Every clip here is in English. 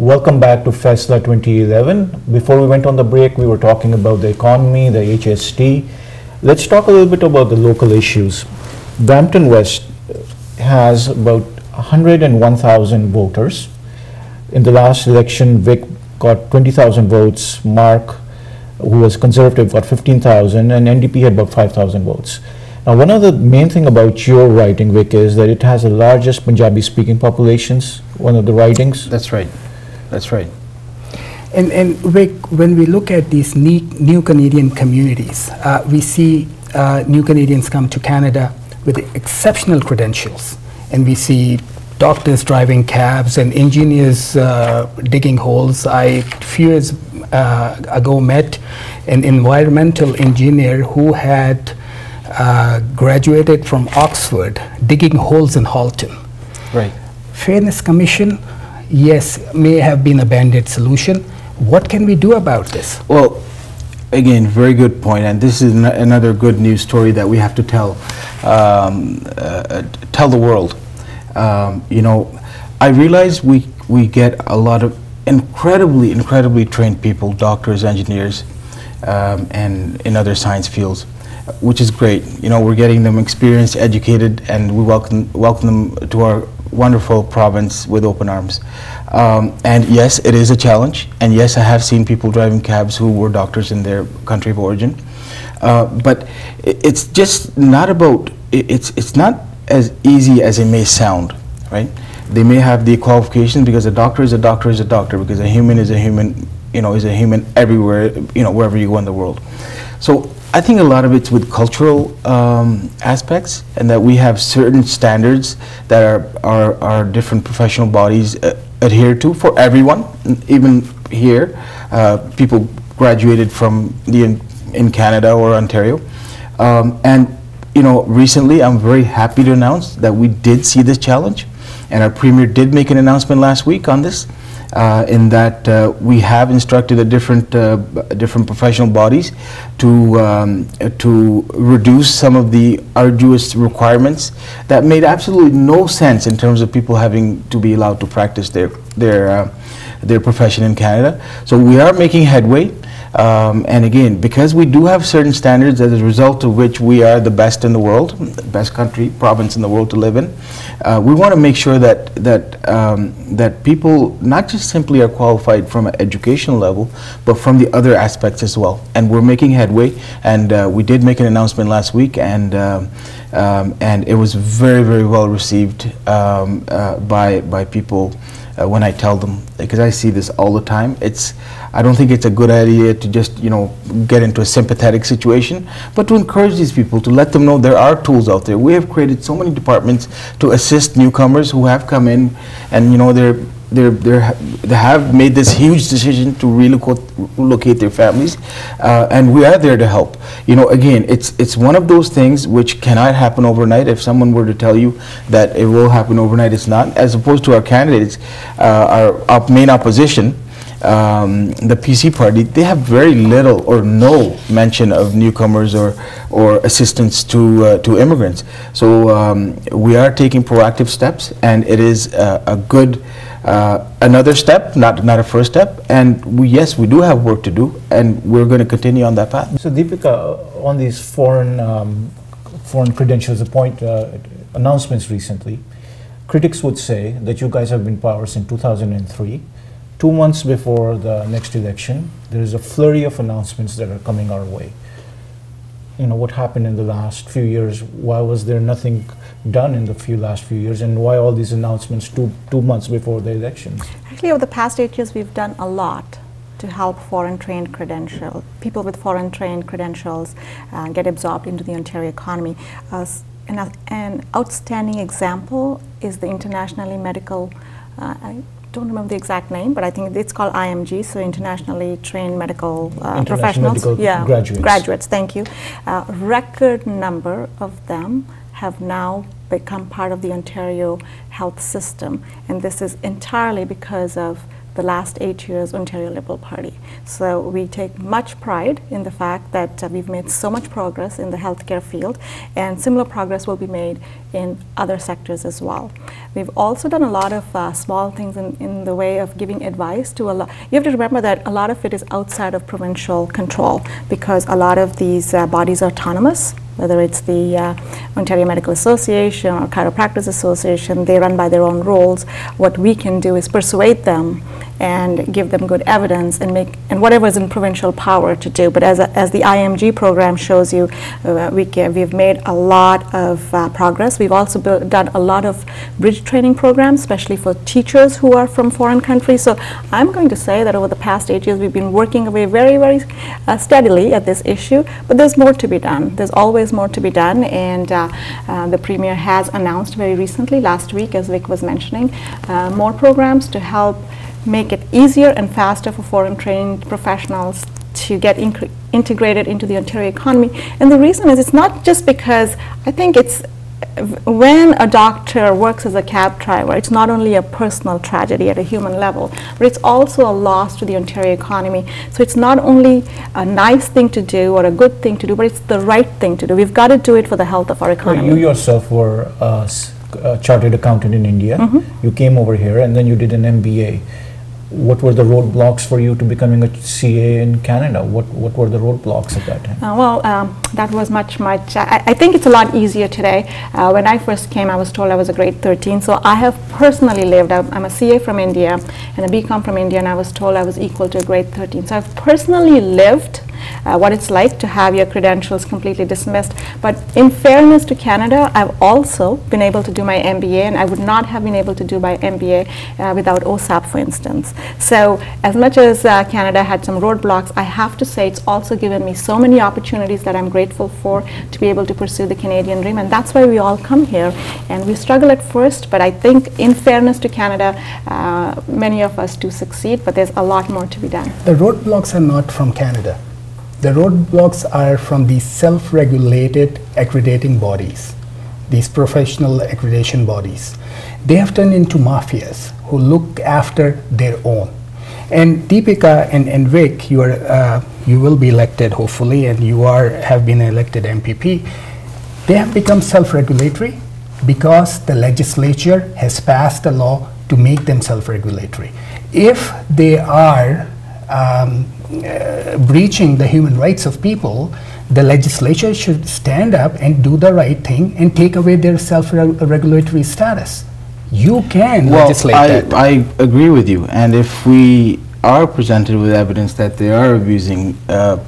Welcome back to Faisla 2011. Before we went on the break, we were talking about the economy, the HST. Let's talk a little bit about the local issues. Brampton West has about 101,000 voters. In the last election, Vic got 20,000 votes, Mark, who was conservative, got 15,000, and NDP had about 5,000 votes. Now, one of the main thing about your riding, Vic, is that it has the largest Punjabi-speaking populations, one of the ridings. That's right. That's right. And Vic, when we look at these new Canadian communities, we see new Canadians come to Canada with exceptional credentials. And we see doctors driving cabs and engineers digging holes. I, a few years ago, met an environmental engineer who had graduated from Oxford, digging holes in Halton. Right. Fairness Commission, yes, may have been a band-aid solution. What can we do about this? Well, again, very good point, and this is another good news story that we have to tell the world. You know, I realize we get a lot of incredibly trained people, doctors, engineers, and in other science fields, which is great. You know, we're getting them experienced, educated, and we welcome them to our wonderful province with open arms. And yes, it is a challenge, and yes, I have seen people driving cabs who were doctors in their country of origin. But it's just not about, it's not as easy as it may sound, right? They may have the qualifications, because a doctor is a doctor is a doctor, because a human is a human, you know, is a human everywhere, you know, wherever you go in the world. So I think a lot of it's with cultural aspects, and that we have certain standards that our different professional bodies adhere to for everyone. Even here, people graduated from in Canada or Ontario, and you know, recently I'm very happy to announce that we did see this challenge, and our Premier did make an announcement last week on this. In that we have instructed the different professional bodies to reduce some of the arduous requirements that made absolutely no sense in terms of people having to be allowed to practice their profession in Canada. So we are making headway. And again, because we do have certain standards, as a result of which we are the best in the world, the best province in the world to live in, we want to make sure that people not just simply are qualified from an educational level, but from the other aspects as well. And we're making headway, and we did make an announcement last week, and it was very well received by people. When I tell them, because I see this all the time, I don't think it's a good idea to just, you know, get into a sympathetic situation, but to encourage these people, to let them know there are tools out there. We have created so many departments to assist newcomers who have come in, and you know, they have made this huge decision to relocate their families, and we are there to help. You know, again, it's one of those things which cannot happen overnight. If someone were to tell you that it will happen overnight, it's not. As opposed to our candidates, our main opposition, the PC party, they have very little or no mention of newcomers or assistance to immigrants. So we are taking proactive steps, and it is a good another step, not a first step. And yes, we do have work to do, and we're going to continue on that path. So Deepika, on these foreign credentials announcements recently, critics would say that you guys have been in power since 2003. 2 months before the next election, there is a flurry of announcements that are coming our way. You know, what happened in the last few years? Why was there nothing done in the last few years, and why all these announcements two months before the elections? Actually, over the past 8 years, we've done a lot to help people with foreign trained credentials get absorbed into the Ontario economy. An outstanding example is the internationally medical, I don't remember the exact name, but I think it's called IMG, so internationally trained medical professionals. Medical graduates, thank you. Record number of them have now become part of the Ontario health system, and this is entirely because of the last 8 years Ontario Liberal Party. So we take much pride in the fact that we've made so much progress in the healthcare field, and similar progress will be made in other sectors as well. We've also done a lot of small things in the way of giving advice to a lot. You have to remember that a lot of it is outside of provincial control, because a lot of these bodies are autonomous, whether it's the Ontario Medical Association or Chiropractors Association. They run by their own rules. What we can do is persuade them and give them good evidence and whatever is in provincial power to do. But as the IMG program shows you, we've made a lot of progress. We've also done a lot of bridge training programs, especially for teachers who are from foreign countries. So I'm going to say that over the past 8 years, we've been working away very, very steadily at this issue, but there's more to be done. There's always more to be done, and the Premier has announced very recently, last week, as Vic was mentioning, more programs to help make it easier and faster for foreign trained professionals to get integrated into the Ontario economy. And the reason is, it's not just because I think it's when a doctor works as a cab driver, it's not only a personal tragedy at a human level, but it's also a loss to the Ontario economy. So it's not only a nice thing to do or a good thing to do, but it's the right thing to do. We've got to do it for the health of our economy. Well, you yourself were a chartered accountant in India. You came over here and then you did an MBA. What were the roadblocks for you to becoming a CA in Canada? What were the roadblocks at that time? That was much. I think it's a lot easier today. When I first came, I was told I was a grade 13. So I have personally lived. I'm a CA from India and a BCom from India, and I was told I was equal to a grade 13. So I've personally lived what it's like to have your credentials completely dismissed. But in fairness to Canada, I've also been able to do my MBA, and I would not have been able to do my MBA without OSAP, for instance. So as much as Canada had some roadblocks, I have to say it's also given me so many opportunities that I'm grateful for to be able to pursue the Canadian dream, and that's why we all come here. And we struggle at first, but I think in fairness to Canada, many of us do succeed, but there's a lot more to be done. The roadblocks are not from Canada. The roadblocks are from these self-regulated accrediting bodies, these professional accreditation bodies. They have turned into mafias who look after their own. And Deepika and Vic, you will be elected hopefully, and you have been elected MPP. They have become self-regulatory because the legislature has passed a law to make them self-regulatory. If they are breaching the human rights of people, the legislature should stand up and do the right thing and take away their self-regulatory status. You can legislate that. I agree with you, and if we are presented with evidence that they are abusing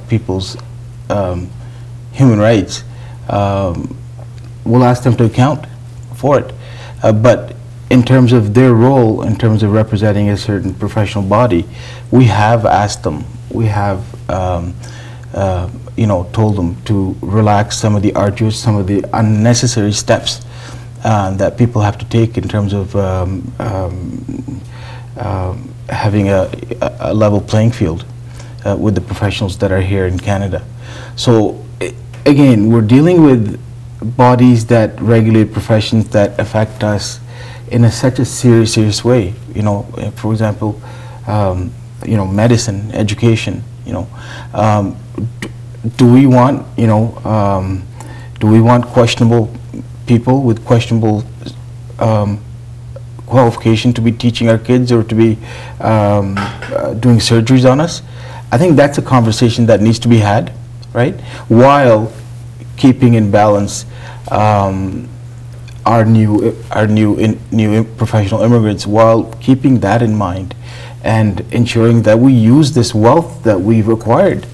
people's human rights, we'll ask them to account for it. But in terms of their role, in terms of representing a certain professional body, we have asked them, we have told them to relax some of the arduous, some of the unnecessary steps that people have to take in terms of having a level playing field with the professionals that are here in Canada. So again, we're dealing with bodies that regulate professions that affect us in such a serious way. For example, medicine, education. Do we want questionable people with questionable qualification to be teaching our kids or to be doing surgeries on us? I think that's a conversation that needs to be had, right? While keeping in balance our new professional immigrants, while keeping that in mind and ensuring that we use this wealth that we've acquired,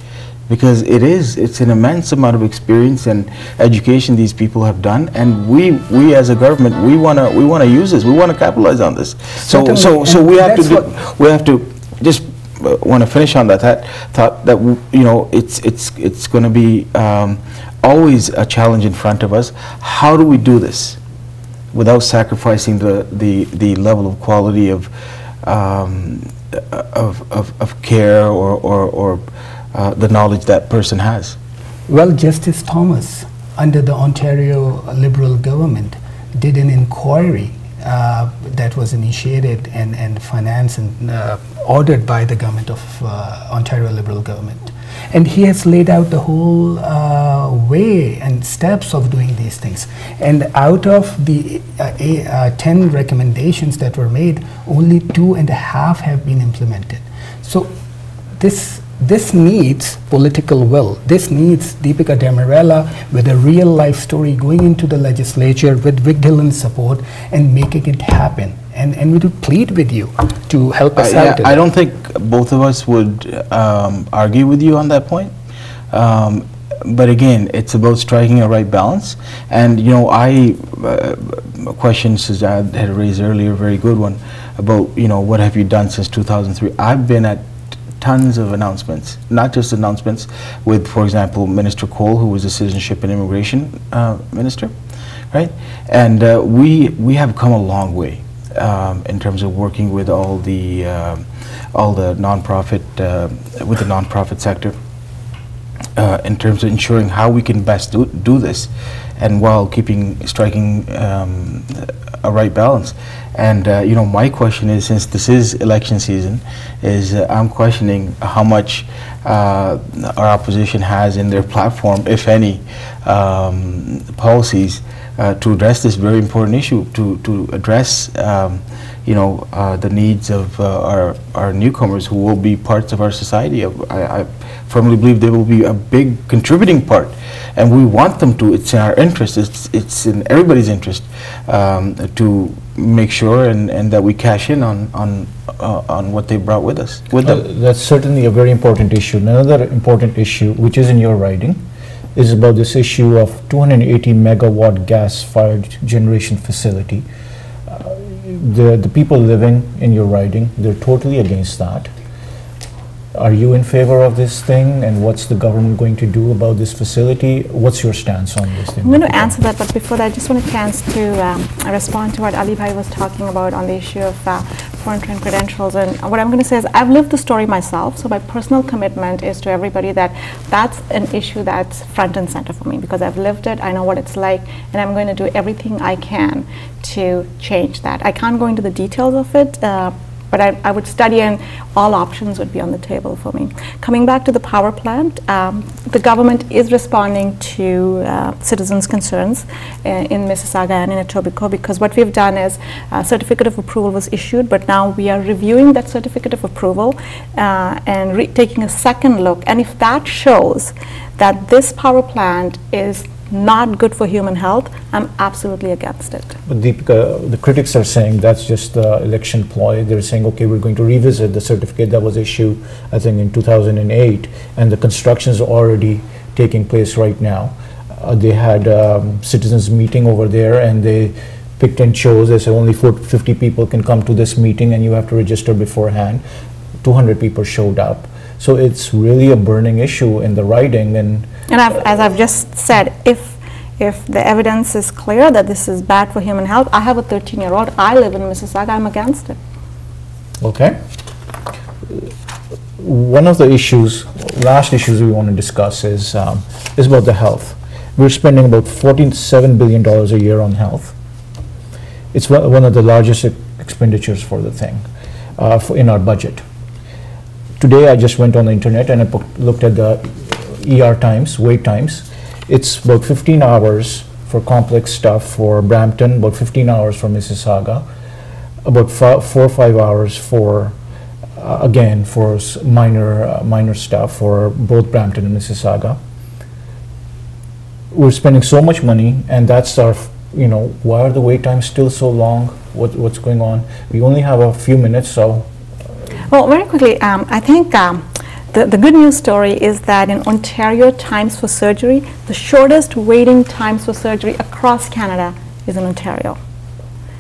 because it's an immense amount of experience and education these people have done, and we as a government, we want to use this, we want to capitalize on this. So we have to just want to finish on that thought that it's going to be always a challenge in front of us. How do we do this without sacrificing the level of quality of care or the knowledge that person has? Well, Justice Thomas, under the Ontario Liberal government, did an inquiry that was initiated and financed and ordered by the government of Ontario Liberal government. And he has laid out the whole way and steps of doing these things. And out of the 10 recommendations that were made, only 2.5 have been implemented. So this needs political will. This needs Deepika Demirela with a real life story going into the legislature with Vic Dillon's support and making it happen. And we would plead with you to help us out. I don't think both of us would argue with you on that point. But again, it's about striking a right balance. And you know, a question Sajjad had raised earlier, a very good one, about, you know, what have you done since 2003? I've been at tons of announcements, not just announcements with, for example, Minister Cole, who was the Citizenship and Immigration Minister, right? And we have come a long way in terms of working with all the nonprofit, with the nonprofit sector, in terms of ensuring how we can best do this, and while striking a right balance. And you know, my question is, since this is election season, is I'm questioning how much our opposition has in their platform, if any, policies to address this very important issue, to address you know, the needs of our newcomers who will be parts of our society. I firmly believe they will be a big contributing part, and we want them to. It's in our interest, it's in everybody's interest to make sure and that we cash in on what they brought with us. That's certainly a very important issue. Another important issue, which is in your writing, is about this issue of 280 megawatt gas-fired generation facility. The people living in your riding, they're totally against that. Are you in favor of this thing, and what's the government going to do about this facility? What's your stance on this thing? I'm going to answer that, but before that, I just want a chance to respond to what Ali Bhai was talking about on the issue of foreign trained credentials. And what I'm going to say is, I've lived the story myself, so my personal commitment is to everybody that that's an issue that's front and center for me, because I've lived it, I know what it's like, and I'm going to do everything I can to change that. I can't go into the details of it, but I would study, and all options would be on the table for me. Coming back to the power plant, the government is responding to citizens' concerns in Mississauga and in Etobicoke, because what we've done is a certificate of approval was issued, but now we are reviewing that certificate of approval and taking a second look. And if that shows that this power plant is not good for human health, I'm absolutely against it. But Deepika, the critics are saying that's just the election ploy. They're saying, okay, we're going to revisit the certificate that was issued, I think, in 2008, and the construction is already taking place right now. They had citizens meeting over there, and they picked and chose. They said only 50 people can come to this meeting, and you have to register beforehand. 200 people showed up. So it's really a burning issue in the riding. And as I've just said, if the evidence is clear that this is bad for human health, I have a 13-year-old, I live in Mississauga, I'm against it. Okay. One of the last issues we want to discuss is about the health. We're spending about $47 billion a year on health. It's one of the largest expenditures for the thing, in our budget. Today I just went on the internet and I looked at the ER times, wait times. It's about 15 hours for complex stuff for Brampton, about 15 hours for Mississauga, about 4 or 5 hours for, again, for minor stuff for both Brampton and Mississauga. We're spending so much money, and that's our, you know, why are the wait times still so long? What's going on? We only have a few minutes, so. Well, very quickly, I think the good news story is that in Ontario, times for surgery, the shortest waiting times for surgery across Canada is in Ontario.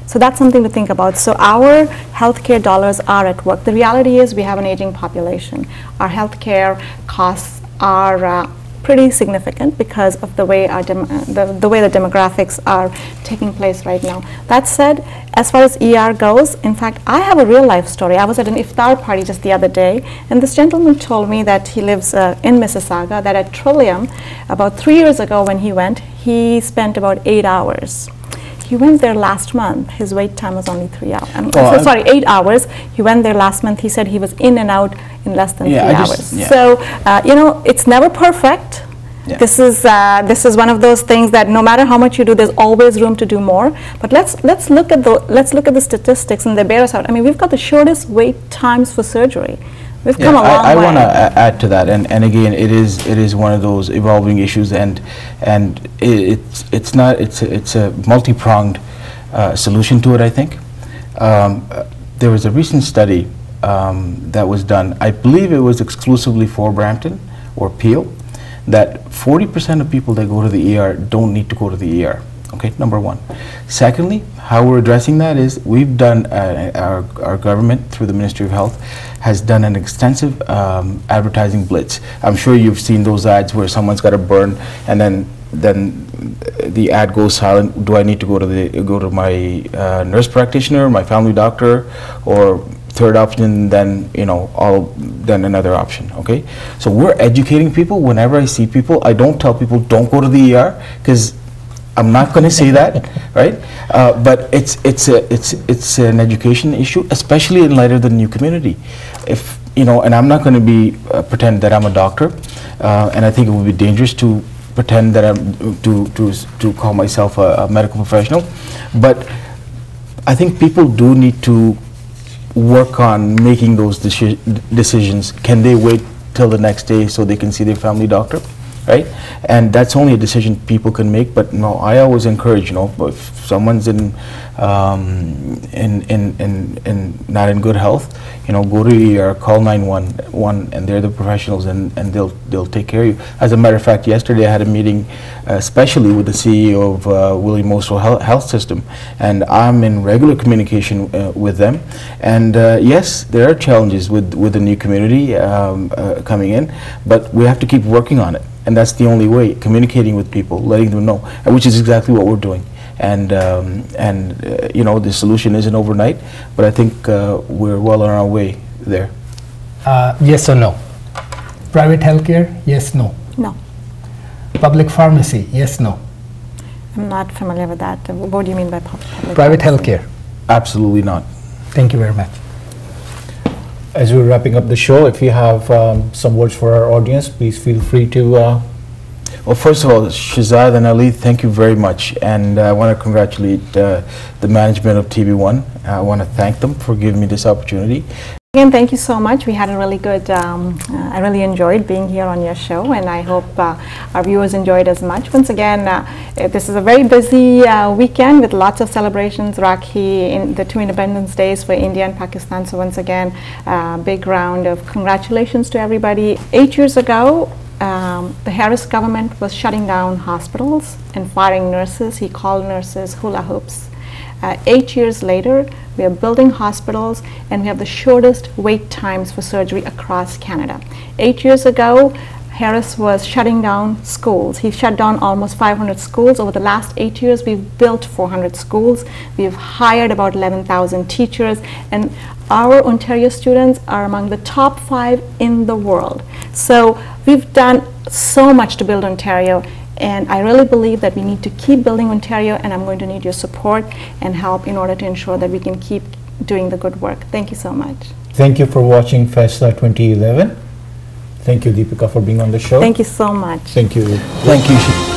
So that's something to think about. So our healthcare dollars are at work. The reality is we have an aging population. Our healthcare costs are pretty significant because of the way the demographics are taking place right now. That said, as far as ER goes, in fact, I have a real life story. I was at an iftar party just the other day, and this gentleman told me that he lives in Mississauga, that at Trillium, about 3 years ago when he went, he spent about 8 hours. He went there last month. His wait time was only 3 hours. Oh, 8 hours. He went there last month. He said he was in and out in less than 3 hours. Yeah. So, you know, it's never perfect. Yeah. This is one of those things that no matter how much you do, there's always room to do more. But let's look at the statistics, and they bear us out. I mean, we've got the shortest wait times for surgery. We've come a long way. I want to add to that, and again, it is one of those evolving issues, and it's a multi-pronged solution to it. I think there was a recent study that was done. I believe it was exclusively for Brampton or Peel, that 40% of people that go to the ER don't need to go to the ER. Okay, number one. Secondly, how we're addressing that is we've done, our government through the Ministry of Health has done an extensive advertising blitz. I'm sure you've seen those ads where someone's got a burn and then the ad goes silent. Do I need to go to my nurse practitioner, my family doctor, or third option, then then another option. Okay, so we're educating people. Whenever I see people, I don't tell people don't go to the ER, because I'm not going to say that, right? But it's an education issue, especially in light of the new community. If and I'm not going to be pretend that I'm a doctor, and I think it would be dangerous to pretend that I'm to call myself a medical professional. But I think people do need to work on making those decisions. Can they wait till the next day so they can see their family doctor, right? And that's only a decision people can make. But no, I always encourage, if someone's not in good health, go to ER, call 911, and they're the professionals, and they'll take care of you. As a matter of fact, yesterday I had a meeting, especially with the CEO of William Osro Health System, and I'm in regular communication with them. And yes, there are challenges with the new community coming in, but we have to keep working on it, and that's the only way, communicating with people, letting them know, which is exactly what we're doing. And the solution isn't overnight, but I think we're well on our way there. Yes or no? Private healthcare, yes, no? No. Public pharmacy, yes, no? I'm not familiar with that. What do you mean by public Private pharmacy? healthcare? Absolutely not. Thank you very much. As we're wrapping up the show, if you have some words for our audience, please feel free to. Well, first of all, Shahzad and Ali, thank you very much, and I want to congratulate the management of TV1. I want to thank them for giving me this opportunity. Again, thank you so much. We had a really good, I really enjoyed being here on your show, and I hope our viewers enjoyed as much. Once again, this is a very busy weekend with lots of celebrations, Rakhi, in the 2 Independence Days for India and Pakistan. So once again, big round of congratulations to everybody. 8 years ago, the Harris government was shutting down hospitals and firing nurses. He called nurses hula hoops. 8 years later, we are building hospitals, and we have the shortest wait times for surgery across Canada. 8 years ago, Harris was shutting down schools. He shut down almost 500 schools. Over the last 8 years, we've built 400 schools. We've hired about 11,000 teachers, and our Ontario students are among the top 5 in the world. So we've done so much to build Ontario, and I really believe that we need to keep building Ontario, and I'm going to need your support and help in order to ensure that we can keep doing the good work. Thank you so much. Thank you for watching Faisla 2011. Thank you, Deepika, for being on the show. Thank you so much. Thank you. Thank you.